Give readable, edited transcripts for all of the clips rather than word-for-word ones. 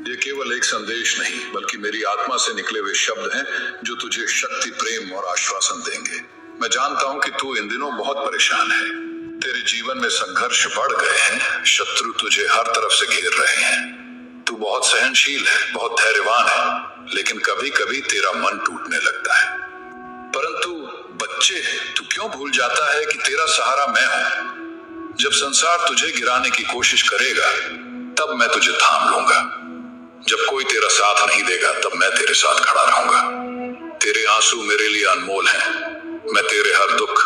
ये केवल एक संदेश नहीं बल्कि मेरी आत्मा से निकले हुए शब्द हैं जो तुझे शक्ति, प्रेम और आश्वासन देंगे। मैं जानता हूं कि तू इन दिनों बहुत परेशान है। तेरे जीवन में संघर्ष बढ़ गए हैं, शत्रु तुझे हर तरफ से घेर रहे हैं। तू बहुत सहनशील है, बहुत धैर्यवान है, लेकिन कभी कभी तेरा मन टूटने लगता है। परंतु बच्चे, तू क्यों भूल जाता है कि तेरा सहारा मैं हूं। जब संसार तुझे गिराने की कोशिश करेगा तब मैं तुझे थाम लूंगा। जब कोई तेरा साथ नहीं देगा तब मैं तेरे साथ खड़ा रहूंगा। तेरे आंसू मेरे लिए अनमोल हैं। मैं तेरे हर दुख,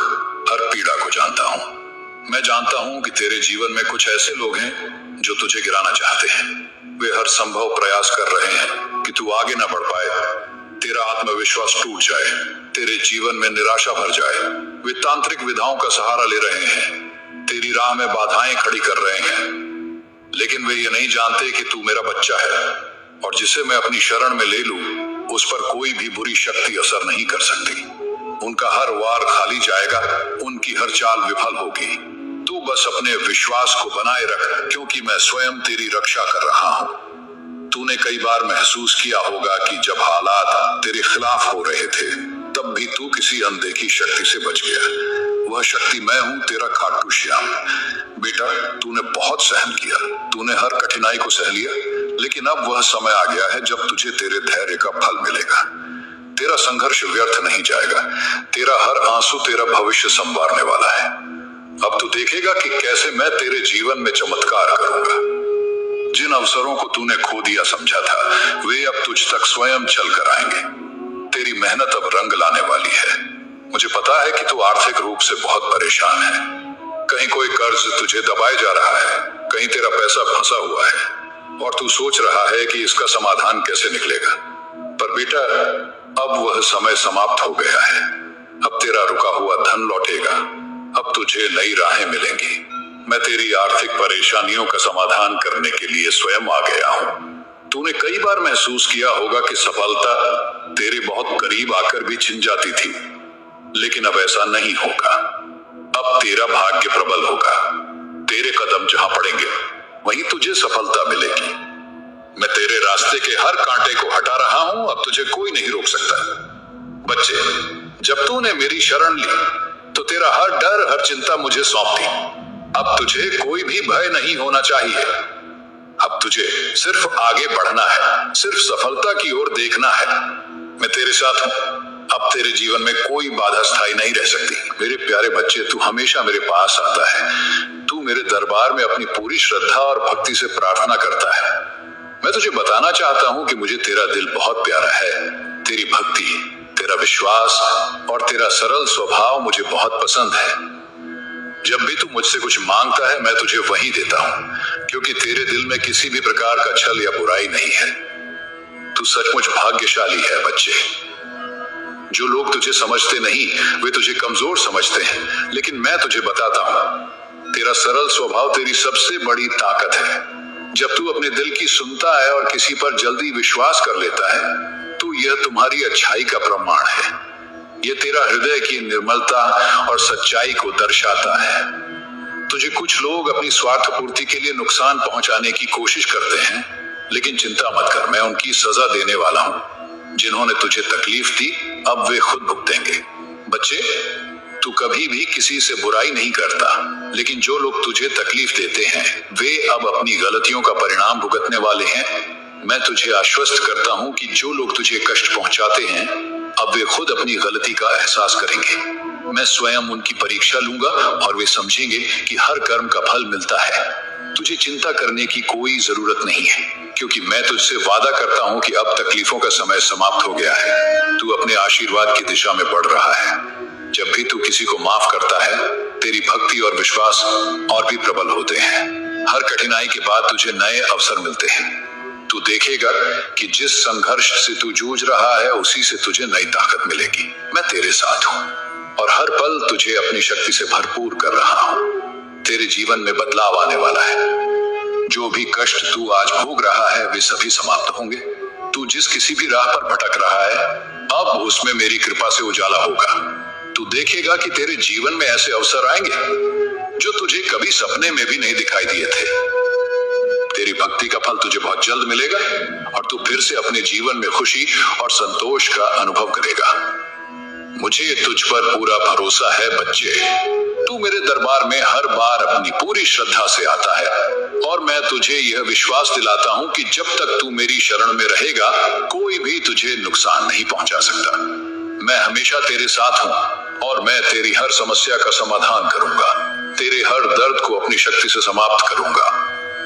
हर पीड़ा को जानता हूं। मैं जानता हूं कि तेरे जीवन में कुछ ऐसे लोग हैं जो तुझे गिराना चाहते हैं। वे हर संभव प्रयास कर रहे हैं कि तू आगे ना बढ़ पाए, तेरा आत्मविश्वास टूट जाए, तेरे जीवन में निराशा भर जाए। वे तांत्रिक विधाओं का सहारा ले रहे हैं, तेरी राह में बाधाएं खड़ी कर रहे हैं, लेकिन वे ये नहीं जानते कि तू मेरा बच्चा है और जिसे मैं अपनी शरण में ले लूं उस पर कोई भी बुरी शक्ति असर नहीं कर सकती। उनका हर वार खाली जाएगा, उनकी हर चाल विफल होगी। तू बस अपने विश्वास को बनाए रख, क्योंकि मैं स्वयं तेरी रक्षा कर रहा हूं। तूने कई बार महसूस किया होगा कि जब हालात तेरे खिलाफ हो रहे थे तब भी तू किसी अनदेखी शक्ति से बच गया। वह शक्ति मैं हूं, तेरा खाटू श्याम। बेटा, तूने बहुत सहन किया, तूने हर कठिनाई को सह लिया, लेकिन अब वह समय आ गया है जब तुझे तेरे धैर्य का फल मिलेगा। तेरा संघर्ष व्यर्थ नहीं जाएगा, तेरा हर आंसू तेरा भविष्य संवारने वाला है। अब तू देखेगा कि कैसे मैं तेरे जीवन में चमत्कार करूंगा। जिन अवसरों को तूने खो दिया समझा था, वे अब तुझ तक स्वयं चल कर आएंगे। तेरी मेहनत अब रंग लाने वाली है। मुझे पता है कि तू आर्थिक रूप से बहुत परेशान है। कहीं कोई कर्ज तुझे दबाए जा रहा है, कहीं तेरा पैसा फंसा हुआ है और तू सोच रहा है कि इसका समाधान कैसे निकलेगा। पर बेटा, अब वह समय समाप्त हो गया है। अब तेरा रुका हुआ धन लौटेगा, अब तुझे नई राहें मिलेंगी। मैं तेरी आर्थिक परेशानियों का समाधान करने के लिए स्वयं आ गया हूँ। तूने कई बार महसूस किया होगा कि सफलता तेरे बहुत करीब आकर भी छिन जाती थी, लेकिन अब ऐसा नहीं होगा। अब तेरा भाग्य प्रबल होगा। तेरे कदम जहां पड़ेंगे वहीं तुझे सफलता मिलेगी। मैं तेरे रास्ते के हर कांटे को हटा रहा हूं, अब तुझे कोई नहीं रोक सकता। बच्चे, जब तूने मेरी शरण ली तो तेरा हर डर, हर चिंता मुझे सौंप दी। अब तुझे कोई भी भय नहीं होना चाहिए। अब तुझे सिर्फ आगे बढ़ना है, सिर्फ सफलता की ओर देखना है। मैं तेरे साथ हूं। अब तेरे जीवन में कोई बाधा स्थायी नहीं रह सकती। मेरे प्यारे बच्चे, तू हमेशा मेरे पास आता है। तू मेरे दरबार में अपनी पूरी श्रद्धा और भक्ति से प्रार्थना करता है। मैं तुझे बताना चाहता हूं कि मुझे तेरा दिल बहुत प्यारा है। तेरी भक्ति, तेरा विश्वास और तेरा सरल स्वभाव मुझे बहुत पसंद है। जब भी तू मुझसे कुछ मांगता है मैं तुझे वही देता हूं, क्योंकि तेरे दिल में किसी भी प्रकार का छल या बुराई नहीं है। तू सचमुच भाग्यशाली है बच्चे। जो लोग तुझे समझते नहीं वे तुझे कमजोर समझते हैं, लेकिन मैं तुझे बताता हूं, तेरा सरल स्वभाव तेरी सबसे बड़ी ताकत है। जब तू अपने दिल की सुनता है और किसी पर जल्दी विश्वास कर लेता है तो यह तुम्हारी अच्छाई का प्रमाण है। यह तेरा हृदय की निर्मलता और सच्चाई को दर्शाता है। तुझे कुछ लोग अपनी स्वार्थ पूर्ति के लिए नुकसान पहुंचाने की कोशिश करते हैं, लेकिन चिंता मत कर, मैं उनकी सजा देने वाला हूं। जिन्होंने तुझे तकलीफ दी अब वे खुद भुगतेंगे। बच्चे, तू कभी भी किसी से बुराई नहीं करता, लेकिन जो लोग तुझे तकलीफ देते हैं वे अब अपनी गलतियों का परिणाम भुगतने वाले हैं। मैं तुझे आश्वस्त करता हूं कि जो लोग तुझे कष्ट पहुंचाते हैं अब वे खुद अपनी गलती का एहसास करेंगे। मैं स्वयं उनकी परीक्षा लूंगा और वे समझेंगे कि हर कर्म का फल मिलता है। तुझे चिंता करने की कोई जरूरत नहीं है, क्योंकि मैं तुझसे वादा करता हूं कि अब तकलीफों का समय समाप्त हो गया है। तू अपने आशीर्वाद की दिशा में बढ़ रहा है। जब भी तू किसी को माफ करता है तेरी भक्ति और विश्वास और भी प्रबल होते हैं। हर कठिनाई के बाद तुझे नए अवसर मिलते हैं। तू देखेगा कि जिस संघर्ष से तू जूझ रहा है उसी से तुझे नई ताकत मिलेगी। मैं तेरे साथ हूँ और हर पल तुझे अपनी शक्ति से भरपूर कर रहा हूँ। तेरे जीवन में बदलाव आने वाला है। जो भी कष्ट तू आज भोग रहा है वे सभी समाप्त होंगे। तू जिस किसी भी राह पर भटक रहा है अब उसमें मेरी कृपा से उजाला होगा। तू देखेगा कि तेरे जीवन में ऐसे अवसर आएंगे जो तुझे कभी सपने में भी नहीं दिखाई दिए थे। तेरी भक्ति का फल तुझे बहुत जल्द मिलेगा और तू फिर से अपने जीवन में खुशी और संतोष का अनुभव करेगा। मुझे तुझ पर पूरा भरोसा है बच्चे। तू मेरे दरबार में हर बार अपनी पूरी श्रद्धा से आता है और मैं तुझे यह विश्वास दिलाता हूँ कि जब तक तू मेरी शरण में रहेगा कोई भी तुझे नुकसान नहीं पहुंचा सकता। मैं हमेशा तेरे साथ हूँ और मैं तेरी हर समस्या का समाधान करूंगा, तेरे हर दर्द को अपनी शक्ति से समाप्त करूंगा।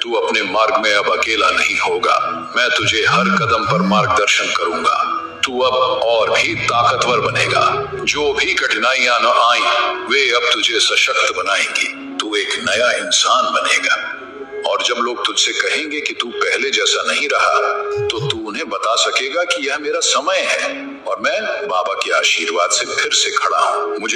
तू अपने मार्ग में अब अकेला नहीं होगा, मैं तुझे हर कदम पर मार्गदर्शन करूंगा। तू अब और भी ताकतवर बनेगा। जो भी कठिनाइयां न आई वे अब तुझे सशक्त बनाएंगी। तू एक नया इंसान बनेगा और जब लोग तुझसे कहेंगे कि तू पहले जैसा नहीं रहा तो तू उन्हें बता सकेगा कि यह मेरा समय है और मैं बाबा के आशीर्वाद से फिर से खड़ा हूँ। मुझे